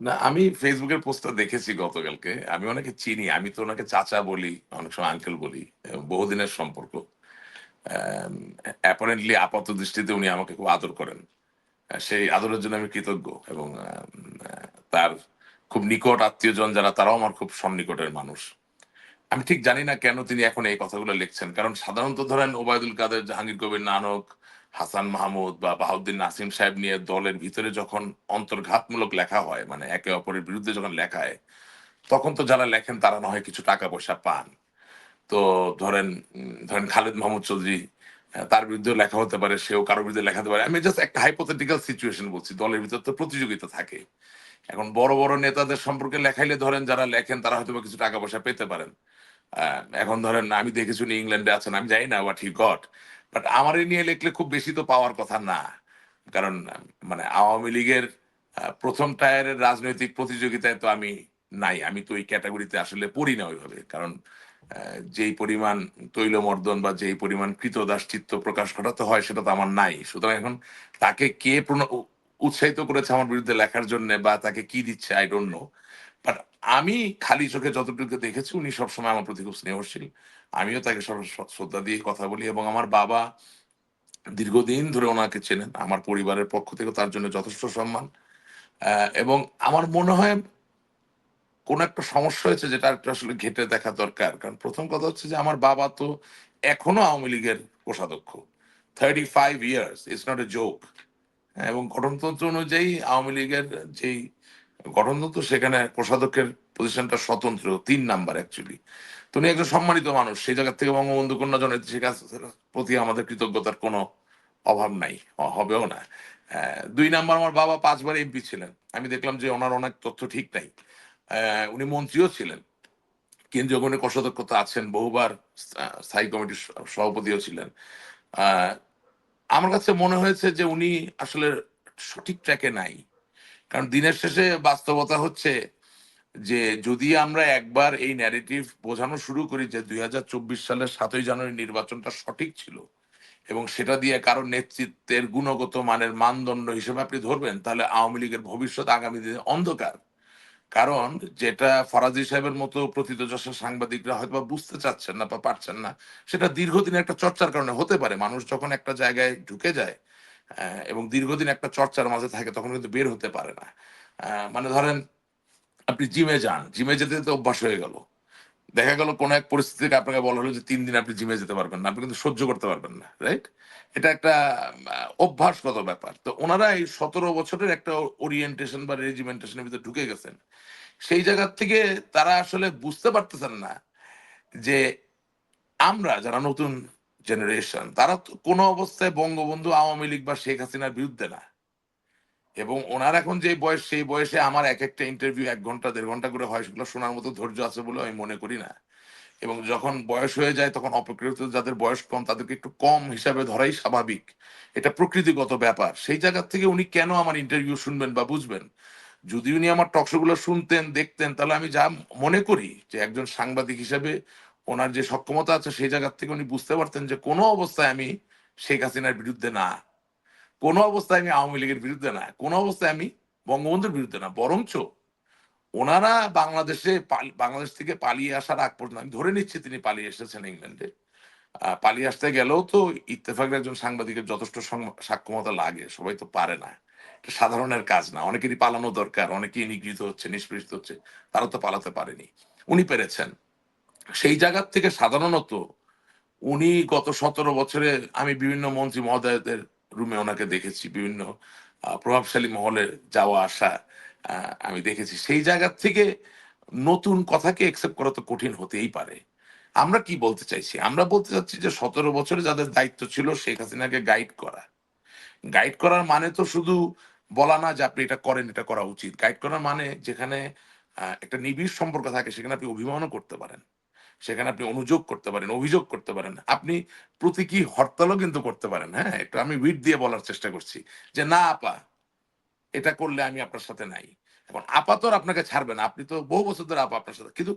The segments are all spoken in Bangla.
না, আমি ফেসবুকের পোস্টটা দেখেছি গতকালকে। আমি ওনাকে চিনি। আমি তো ওনাকে চাচা বলি, অনেক সময় আঙ্কেল বলি। বহুদিনের সম্পর্ক। অ্যাম অ্যাপারেন্টলি আপাত দৃষ্টিতে উনি আমাকে খুব আদর করেন। সেই আদরের জন্য আমি কৃতজ্ঞ এবং তার খুব নিকট আত্মীয়জন যারা তারাও আমার খুব সন্নিকটের মানুষ। আমি ঠিক জানি না কেন তিনি এখন এই কথাগুলো লিখছেন। কারণ সাধারণত ধরেন ওবায়দুল কাদের, জাহাঙ্গীর কবির নানক, হাসান মাহমুদ বা বাহাউদ্দিন নাসিম সাহেব নিয়ে দলের ভিতরে যখন অন্তর্ঘাতমূলক লেখা হয়, মানে একে অপরের বিরুদ্ধে যখন লেখা হয়, তখন তো যারা লেখেন তারা না হয় কিছু টাকা পয়সা পান। তো ধরেন ধরেন খালেদ মাহমুদ চৌধুরী, তার বিরুদ্ধেও লেখা হতে পারে, সেও কারোর বিরুদ্ধে লেখাতে পারে। আমি জাস্ট একটা হাইপোথেটিক্যাল সিচুয়েশন বলছি। দলের ভিতর তো প্রতিযোগিতা থাকে। এখন বড়, বড় নেতাদের সম্পর্কে লেখাইলে ধরেন যারা লেখেন তারা হয়তোবা কিছু টাকা পয়সা পেতে পারেন। এখন ধরেন আমি দেখেছি উনি ইংল্যান্ডে আছেন। আমি জানি না হোয়াট হি গট। বাট আমারে নিয়ে লিখলে খুব বেশি তো পাওয়ার কথা না। কারণ মানে আওয়ামী লীগের ১ম টায়ারের রাজনৈতিক প্রতিযোগিতায় তো আমি নাই। আমি তো ওই ক্যাটেগরিতে আসলে পড়ি না ওইভাবে। কারণ যেই পরিমাণ তৈলমর্দন বা যেই পরিমাণ ক্রীতদাসচিত্ত প্রকাশ ঘটাতে হয় সেটা তো আমার নাই। সুতরাং এখন তাকে কে উৎসাহিত করেছে আমার বিরুদ্ধে লেখার জন্যে বা তাকে কি দিচ্ছে I don't know। বাট আমি খালি চোখে যতটুকু দেখেছি উনি সবসময় আমার প্রতি খুব স্নেহশীল। আমিও তাকে শ্রদ্ধা দিয়ে কথা বলি এবং আমার বাবা দীর্ঘদিন ধরে ওনাকে চেনেন। আমার পরিবারের পক্ষ থেকে তার জন্য যথেষ্ট সম্মান। এবং আমার মনে হয় কোন একটা সমস্যা হয়েছে যেটা একটু আসলে ঘেঁটে দেখা দরকার। কারণ ১ম কথা হচ্ছে যে আমার বাবা তো এখনো আওয়ামী লীগের কোষাধ্যক্ষ। 35 years, it's not a joke. এবং গঠনতন্ত্র অনুযায়ী আওয়ামী লীগের যেই গঠনতন্ত্র সেখানে কোষাধ্যক্ষের পজিশনটা স্বতন্ত্র ৩ নাম্বার অ্যাকচুয়ালি। তো উনি একজন সম্মানিত মানুষ। সেই জায়গা থেকে বঙ্গবন্ধু কন্যা জননেত্রী শেখ হাসিনার প্রতি আমাদের কৃতজ্ঞতার কোনো অভাব নাই। হবেও না। ২ নাম্বার আমার বাবা ৫ বার এমপি ছিলেন। আমি দেখলাম যে ওনার অনেক তথ্য ঠিক নাই। উনি মন্ত্রীও ছিলেন। কেন্দ্রীয় গণের কোষাধ্যক্ষ তো আছেন, বহুবার স্থায়ী কমিটির সভাপতিও ছিলেন। আ আমার কাছে মনে হয়েছে যে উনি আসলে সঠিক ট্র্যাকে নাই। কারণ দিনের শেষে বাস্তবতা হচ্ছে যে যদি আমরা একবার এই ন্যারেটিভ বোঝানো শুরু করি যে ২০২৪ সালের ৭ই জানুয়ারি নির্বাচনটা সঠিক ছিল এবং সেটা দিয়ে কারো নেতৃত্বের গুণগত মানের মানদণ্ড হিসেবে আপনি ধরবেন, তাহলে আওয়ামী লীগের ভবিষ্যৎ আগামী দিনে অন্ধকার। কারণ যেটা ফরাজি সাহেবের মতো প্রথিতযশা সাংবাদিকরা হয়তোবা বুঝতে চাচ্ছেন না বা পারছেন না, সেটা দীর্ঘদিন একটা চর্চার কারণে হতে পারে। মানুষ যখন একটা জায়গায় ঢুকে যায় এবং দীর্ঘদিন একটা চর্চার মাঝে থাকে তখন কিন্তু বের হতে পারে না। মানে ধরেন আপনি জিমে যান, জিমে যেতে যেতে অভ্যাস হয়ে গেল। দেখা গেল কোন এক পরিস্থিতিতে আপনাকে বলা হলো যে ৩ দিন আপনি জিমে যেতে পারবেন না। আপনি কিন্তু সহ্য করতে পারবেন না। রাইট? এটা একটা অভ্যাসগত ব্যাপার। তো উনারা এই ১৭ বছরের একটা ওরিয়েন্টেশন বা রেজিমেন্টেশন এর ভিতরে ঢুকে গেছেন। সেই জায়গা থেকে তারা আসলে বুঝতে পারতেছেন না যে আমরা যারা নতুন জেনারেশন তারা তো কোনো অবস্থায় বঙ্গবন্ধু, আওয়ামী লীগ বা শেখ হাসিনার বিরুদ্ধে না। এবং ওনার এখন যে বয়স সেই বয়সে আমার একেকটা ইন্টারভিউ ১ ঘন্টা ১.৫ ঘন্টা করে হয় সেগুলো শোনার মতো ধৈর্য আছে বলে আমি মনে করি না। এবং যখন বয়স হয়ে যায় তখন অপেক্ষাকৃত যাদের বয়স কম তাদেরকে একটু কম হিসাবে ধরাই স্বাভাবিক। এটা প্রকৃতিগত ব্যাপার। সেই জায়গা থেকে উনি কেন আমার ইন্টারভিউ শুনবেন বা বুঝবেন? যদি উনি আমার টক শো গুলো শুনতেন, দেখতেন তাহলে আমি যা মনে করি যে একজন সাংবাদিক হিসেবে ওনার যে সক্ষমতা আছে সেই জায়গা থেকে উনি বুঝতে পারতেন যে কোনো অবস্থায় আমি শেখ হাসিনার বিরুদ্ধে না। কোনো অবস্থায় আমি আওয়ামী লীগের বিরুদ্ধে না। কোনো অবস্থায় আমি বঙ্গবন্ধুর বিরুদ্ধে না। বরঞ্চ ওনারা বাংলাদেশ থেকে পালিয়ে আসার আগ পর্যন্ত আমি ধরে নিচ্ছি তিনি পালিয়ে এসেছেন ইংল্যান্ডে। পালিয়ে আসতে গেলেও তো ইত্তেফাকের একজন সাংবাদিকের যথেষ্ট সাক্ষমতা লাগে। সবাই তো পারে না। এটা সাধারণের কাজ না। অনেকেরই পালানো দরকার। অনেকেই নিগৃহীত হচ্ছে, নিষ্পেষিত হচ্ছে। তারা তো পালাতে পারেনি। উনি পেরেছেন। সেই জায়গার থেকে সাধারণত উনি গত ১৭ বছরে আমি বিভিন্ন মন্ত্রী মহোদয়দের রুমে ওনাকে দেখেছি। বিভিন্ন প্রভাবশালী মহলে যাওয়া আসা আমি দেখেছি। সেই জায়গার থেকে নতুন কথাকে একসেপ্ট করা তো কঠিন হতেই পারে। আমরা কি বলতে চাইছি? আমরা বলতে চাচ্ছি যে ১৭ বছরে যাদের দায়িত্ব ছিল শেখ হাসিনাকে গাইড করা। গাইড করার মানে তো শুধু বলা না যে আপনি এটা করেন, এটা করা উচিত। গাইড করার মানে যেখানে একটা নিবিড় সম্পর্ক থাকে সেখানে আপনি অভিমানও করতে পারেন। সেখানে আপনি অনুযোগ করতে পারেন, অভিযোগ করতে পারেন। আপনি প্রতীকী হরতালও কিন্তু করতে পারেন, হ্যাঁ? একটু আমি উইথ দিয়ে বলার চেষ্টা করছি যে, "না আপা, এটা করলে আমি আপনার সাথে নাই।" এখন আপা তো আর আপনাকে ছাড়বে না। আপনি তো বহু বছর ধরে আপা আপনার সাথে। কিন্তু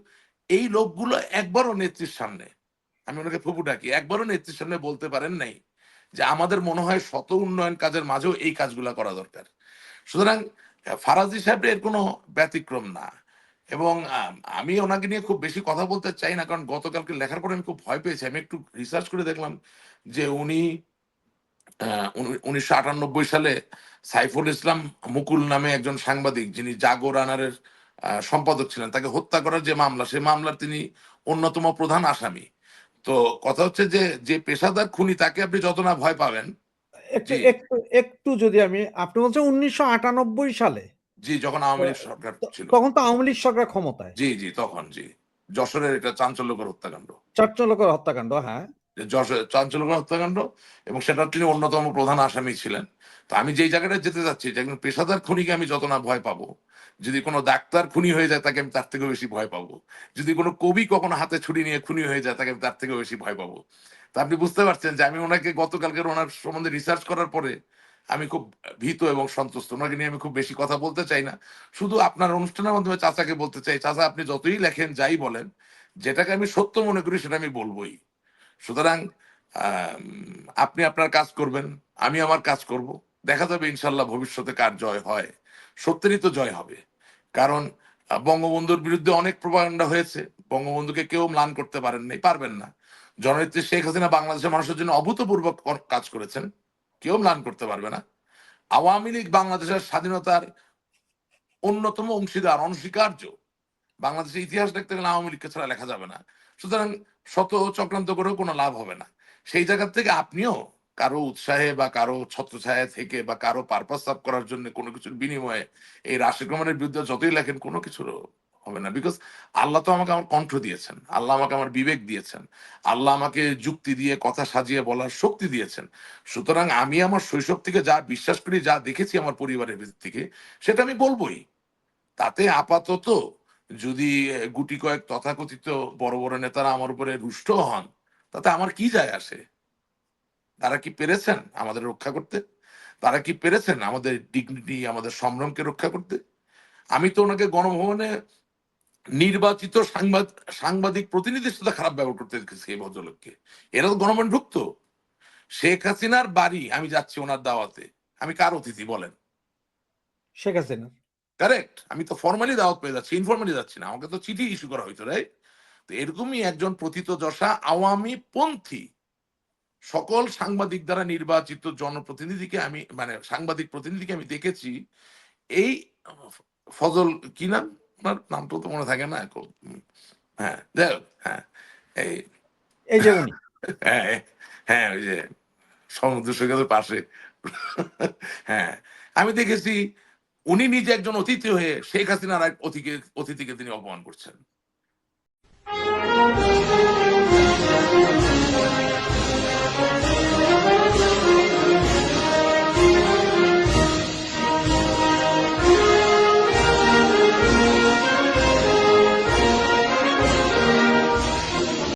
এই লোকগুলো একবারও নেত্রীর সামনে, আমি ওনাকে ফুপু ডাকি, একবারও নেত্রীর সামনে বলতে পারেন নাই যে, "আমাদের মনে হয় শত উন্নয়ন কাজের মাঝেও এই কাজগুলা করা দরকার।" সুতরাং ফারাজি সাহেবের এর কোনো ব্যতিক্রম না। এবং আমি ওনাকে নিয়ে খুব বেশি কথা বলতে চাই না, কারণ গতকালকে লেখার পরে আমি খুব ভয় পেয়েছি। আমি একটু রিসার্চ করে দেখলাম যে উনি ১৯৯৮ সালে সাইফুল ইসলাম মুকুল নামে একজন সাংবাদিক, যিনি জাগো রানারের সম্পাদক ছিলেন, তাকে হত্যা করার যে মামলা, সে মামলার তিনি অন্যতম প্রধান আসামি। তো কথা হচ্ছে যে, যে পেশাদার খুনি তাকে আপনি যত না ভয় পাবেন। একটু জি, একটু একটু যদি আমি, আপনি বলছেন ১৯৯৮ সালে, জি, যখন তো আওয়ামী লীগ সরকার ছিল। তখন তো আওয়ামী লীগ সরকার ক্ষমতায়। জি, জি, তখন জি। যশোরের এটা চাঞ্চল্যকর হত্যাকাণ্ড। চাঞ্চল্যকর হত্যাকাণ্ড, হ্যাঁ। যে চাঞ্চল্যকর হত্যাকাণ্ড, এবং সেটার তিনি অন্যতম প্রধান আসামি ছিলেন। তো আমি যেই জায়গাটায় যেতে চাচ্ছি, যে একজন পেশাদার খুনিকে আমি যত না ভয় পাবো, যদি কোনো ডাক্তার খুনি হয়ে যায় তাকে আমি তার থেকেও বেশি ভয় পাবো। যদি কোনো কবি কখনো হাতে ছুরি নিয়ে খুনি হয়ে যায় তাকে আমি তার থেকেও বেশি ভয় পাবো। তো আপনি বুঝতে পারছেন যে আমি ওনাকে গতকালকের ওনার সম্বন্ধে রিসার্চ করার পরে আমি খুব ভীত এবং সন্তুষ্ট। ওনাকে নিয়ে আমি খুব বেশি কথা বলতে চাই না। শুধু আপনার অনুষ্ঠানের মাধ্যমে চাচাকে বলতে চাই, চাচা আপনি যতই লেখেন যাই বলেন, যেটাকে আমি সত্য মনে করি সেটা আমি বলবোই। সুতরাং আম আপনি আপনার কাজ করবেন, আমি আমার কাজ করব। দেখা যাবে ইনশাআল্লাহ ভবিষ্যতে কার জয় হয়। সত্যেরই তো জয় হবে। কারণ বঙ্গবন্ধুর বিরুদ্ধে অনেক প্রোপাগান্ডা হয়েছে। বঙ্গবন্ধুকে কেউ ম্লান করতে পারেন নাই, পারবেন না। জননেত্রী শেখ হাসিনা বাংলাদেশের মানুষের জন্য অভূতপূর্ব কাজ করেছেন। কেউ ম্লান করতে পারবে না। আওয়ামী লীগ বাংলাদেশের স্বাধীনতার অন্যতম অংশীদার, অনস্বীকার্য। বাংলাদেশের ইতিহাস দেখতে গেলে আওয়ামী লীগকে ছাড়া লেখা যাবে না। সুতরাং শত চক্রান্ত করেও কোনো লাভ হবে না। সেই জায়গা থেকে আপনিও কারো উৎসাহে বা কারো ছত্রছায়া থেকে বা কারো পারপাস সার্ভ করার জন্য কোনো কিছুর বিনিময়ে এই রাশিদ রহমানের বিরুদ্ধে যতই লেখেন কোনো কিছুর হবে না। বিকজ আল্লাহ তো আমাকে আমার কণ্ঠ দিয়েছেন, আল্লাহ আমাকে আমার বিবেক দিয়েছেন, আল্লাহ আমাকে যুক্তি দিয়ে কথা সাজিয়ে বলার শক্তি দিয়েছেন। সুতরাং আমি আমার শৈশব থেকে যা বিশ্বাস করি, যা দেখেছি আমার পরিবারের ভিতর থেকে, সেটা আমি বলবোই। তাতে আপাতত যদি গুটি কয়েক তথাকথিত বড় বড় নেতারা আমার উপরে রুষ্ট হন, তাতে আমার কি যায় আসে? তারা কি পেরেছেন আমাদের রক্ষা করতে? তারা কি পেরেছেন আমাদের ডিগনিটি, আমাদের সম্ভ্রমকে রক্ষা করতে? আমি তো ওনাকে গণভবনে নির্বাচিত সাংবাদিক প্রতিনিধির সাথে খারাপ ব্যবহার করতে দেখেছি এই ভদ্রলোককে। এরা তো গণভবনে ঢুকতো। শেখ হাসিনার বাড়ি আমি যাচ্ছি ওনার দাওয়াতে, আমি কার অতিথি বলেন? শেখ হাসিনা। কারেক্ট। আমি তো ফর্মালি দাওয়াত পেয়ে যাচ্ছি, ইনফর্মালি যাচ্ছি না। আমাকে তো চিঠি ইস্যু করা হইতো, রাইট? তো এরকমই একজন প্রথিতযশা আওয়ামী পন্থী সকল সাংবাদিক দ্বারা নির্বাচিত জনপ্রতিনিধিকে আমি, মানে সাংবাদিক প্রতিনিধিকে আমি দেখেছি। এই ফজল কি নাম, ওনার নামটা তো মনে থাকে না এখন। হ্যাঁ, যাই হোক, হ্যাঁ, এই এই যে উনি। হ্যাঁ, হ্যাঁ, ওই যে সমুদ্র সৈকতের পাশে। হ্যাঁ, আমি দেখেছি উনি নিজে একজন অতিথি হয়ে শেখ হাসিনার এক অতিথিকে তিনি অপমান করছেন।